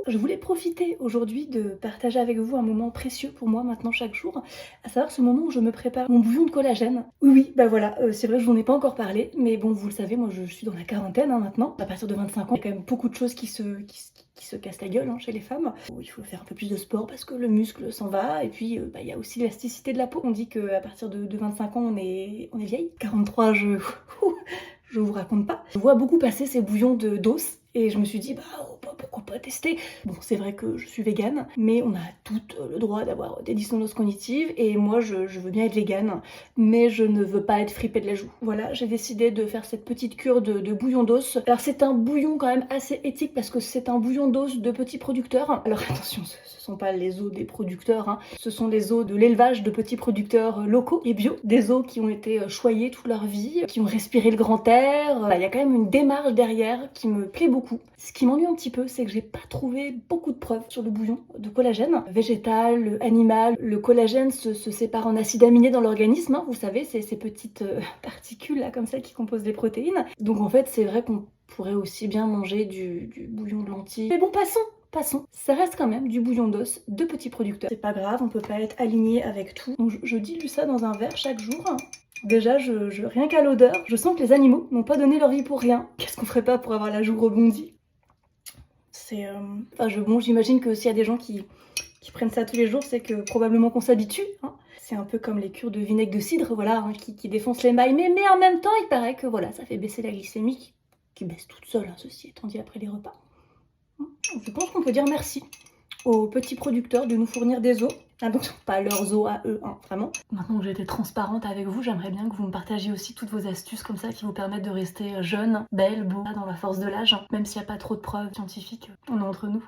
Je voulais profiter aujourd'hui de partager avec vous un moment précieux pour moi maintenant chaque jour, à savoir ce moment où je me prépare mon bouillon de collagène. Oui, oui, bah voilà, c'est vrai que je vous en ai pas encore parlé, mais bon, vous le savez, moi je suis dans la quarantaine maintenant. À partir de 25 ans, il y a quand même beaucoup de choses qui se cassent la gueule chez les femmes. Bon, il faut faire un peu plus de sport parce que le muscle s'en va, et puis bah, il y a aussi l'élasticité de la peau. On dit qu'à partir de 25 ans, on est vieille. 43, je vous raconte pas. Je vois beaucoup passer ces bouillons d'os et je me suis dit, bah pourquoi pas tester. Bon, c'est vrai que je suis végane, mais on a tout le droit d'avoir des dissonances cognitives et moi je veux bien être végane, mais je ne veux pas être fripée de la joue. Voilà, j'ai décidé de faire cette petite cure de bouillon d'os. Alors c'est un bouillon quand même assez éthique parce que c'est un bouillon d'os de petits producteurs. Alors attention, ce sont pas les os des producteurs, hein. Ce sont les os de l'élevage de petits producteurs locaux et bio. Des os qui ont été choyés toute leur vie, qui ont respiré le grand air. Il y a quand même une démarche derrière qui me plaît beaucoup. Ce qui m'ennuie un petit peu, c'est que j'ai pas trouvé beaucoup de preuves sur le bouillon de collagène. Végétal, animal, le collagène se sépare en acides aminés dans l'organisme, hein, vous savez, c'est ces petites particules là comme ça qui composent les protéines. Donc en fait, c'est vrai qu'on pourrait aussi bien manger du bouillon de lentilles. Mais bon, passons, ça reste quand même du bouillon d'os de petits producteurs. C'est pas grave, on peut pas être aligné avec tout. Donc je dilue ça dans un verre chaque jour. Déjà, rien qu'à l'odeur, je sens que les animaux n'ont pas donné leur vie pour rien. Qu'est-ce qu'on ferait pas pour avoir la joue rebondie? Bon, j'imagine que s'il y a des gens qui prennent ça tous les jours, c'est que probablement qu'on s'habitue, hein. C'est un peu comme les cures de vinaigre de cidre, voilà, hein, qui défoncent les mailles. Mais en même temps, il paraît que voilà, ça fait baisser la glycémie, qui baisse toute seule, hein, ceci étant dit après les repas. Je pense qu'on peut dire merci aux petits producteurs de nous fournir des os. Ah donc pas leurs os à eux, hein, vraiment. Maintenant que j'ai été transparente avec vous, j'aimerais bien que vous me partagiez aussi toutes vos astuces comme ça qui vous permettent de rester jeune, belle, beau, dans la force de l'âge. Même s'il n'y a pas trop de preuves scientifiques, on est entre nous.